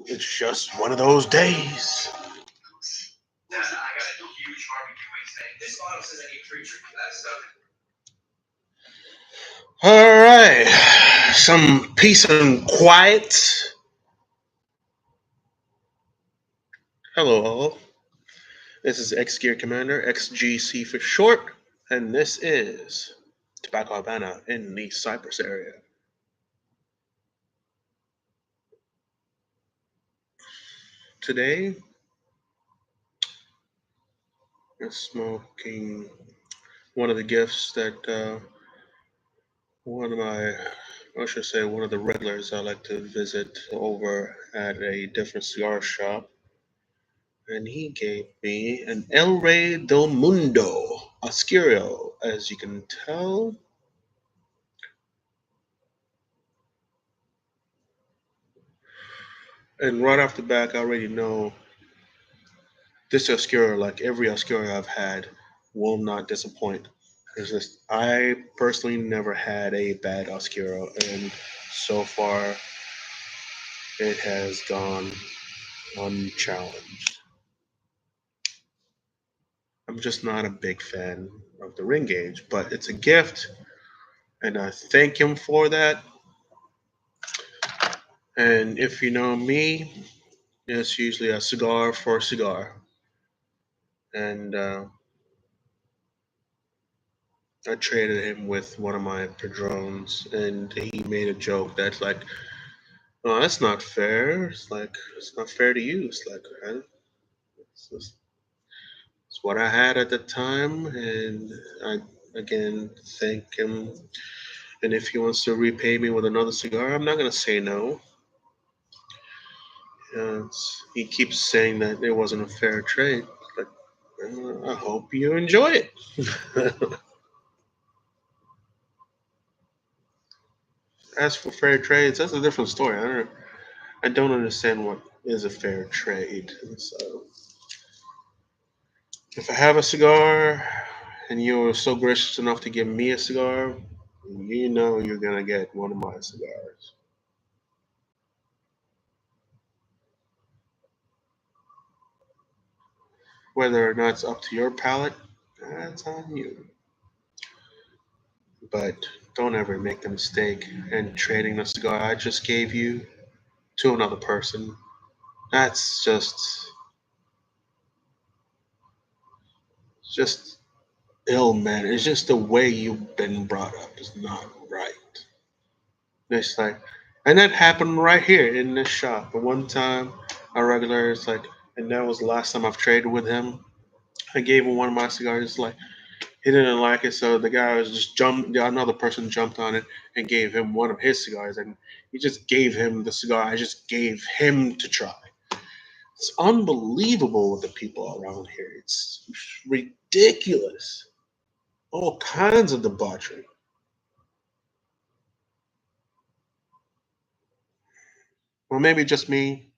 It's just one of those days. All right, some peace and quiet. Hello, hello. This is X Gear Commander, XGC for short, and this is Tobacco Havana in the Cyprus area. Today, we're smoking one of the gifts that one of my, I should say, one of the regulars I like to visit over at a different cigar shop. And he gave me an El Rey del Mundo Oscuro. As you can tell, and right off the back, I already know this Oscuro, like every Oscuro I've had, will not disappoint. It's just I personally never had a bad Oscuro, and so far it has gone unchallenged. I'm just not a big fan of the ring gauge, but it's a gift, and I thank him for that. And if you know me, it's usually a cigar for a cigar. And I traded him with one of my padrones, and he made a joke that's like, "Oh, that's not fair. It's like it's not fair to you." It's like it's, just, it's what I had at the time, and I again thank him And if he wants to repay me with another cigar, I'm not gonna say no. He keeps saying that it wasn't a fair trade. But I hope you enjoy it. As for fair trades, that's a different story. I don't understand what is a fair trade. So if I have a cigar and you're so gracious enough to give me a cigar, you know you're gonna get one of my cigars. Whether or not it's up to your palate, that's on you. But don't ever make the mistake and trading the cigar I just gave you to another person. That's just ill man. It's just the way you've been brought up is not right. It's like, and that happened right here in this shop. But one time, a regular is like, and that was the last time I've traded with him. I gave him one of my cigars. Like he didn't like it, so the guy was just jumped. Another person jumped on it and gave him one of his cigars, and he just gave him the cigar I just gave him to try. It's unbelievable with the people around here. It's ridiculous. All kinds of debauchery. Or maybe just me.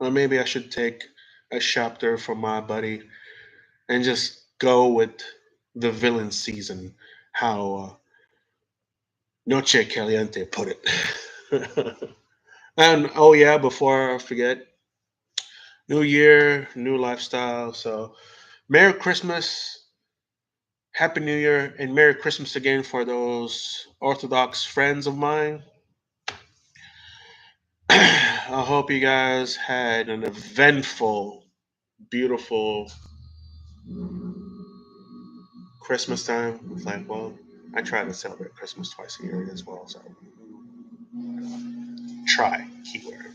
Or maybe I should take a chapter from my buddy and just go with the villain season. How Noche Caliente put it. And oh yeah, before I forget, New Year, new lifestyle. So Merry Christmas, Happy New Year, and Merry Christmas again for those Orthodox friends of mine. I hope you guys had an eventful, beautiful Christmas time. It's like, well, I try to celebrate Christmas twice a year as well. So try keyword.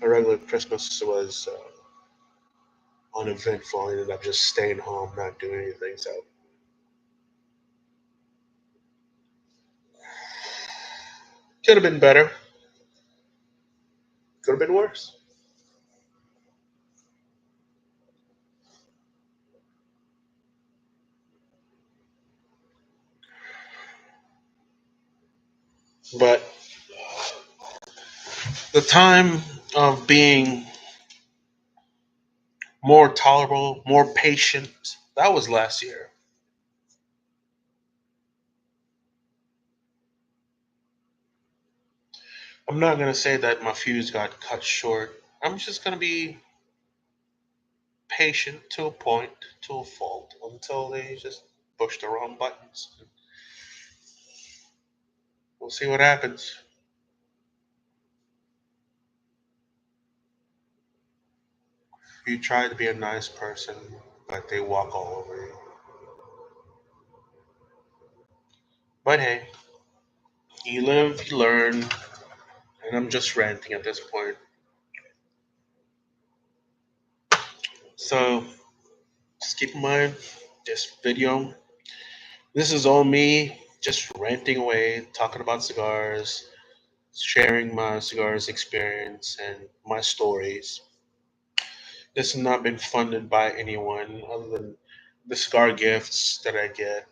A regular Christmas was uneventful. I ended up just staying home, not doing anything. So could have been better. Could have been worse. But the time of being more tolerable, more patient, that was last year. I'm not gonna say that my fuse got cut short. I'm just gonna be patient to a point, to a fault, until they just push the wrong buttons. We'll see what happens. You try to be a nice person, but they walk all over you. But hey, you live, you learn, and I'm just ranting at this point. So just keep in mind, this video, this is all me just ranting away, talking about cigars, sharing my cigars experience and my stories. This has not been funded by anyone other than the cigar gifts that I get.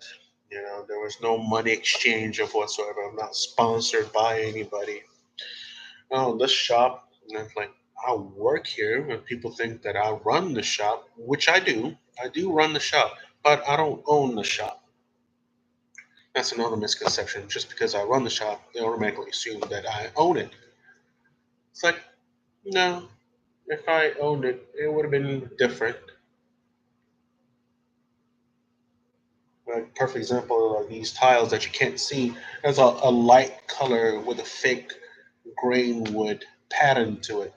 You know, there was no money exchange of whatsoever. I'm not sponsored by anybody. Oh, this shop, and it's like I work here, and people think that I run the shop, which I do. I do run the shop, but I don't own the shop. That's another misconception. Just because I run the shop, they automatically assume that I own it. It's like, no, if I owned it, it would have been different. Like perfect example are these tiles that you can't see. There's a light color with a fake grain wood pattern to it.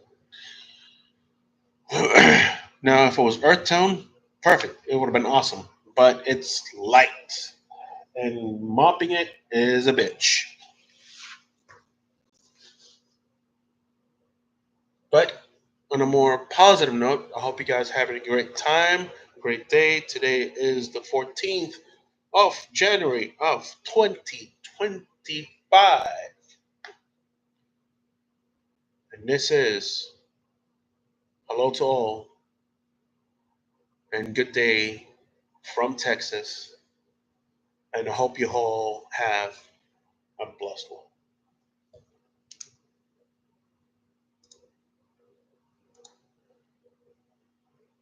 Now, if it was earth tone, perfect. It would have been awesome. But it's light, and mopping it is a bitch. But on a more positive note, I hope you guys having a great time, great day. Today is the 14th of January of 2025. And this is hello to all and good day from Texas. And I hope you all have a blessed one.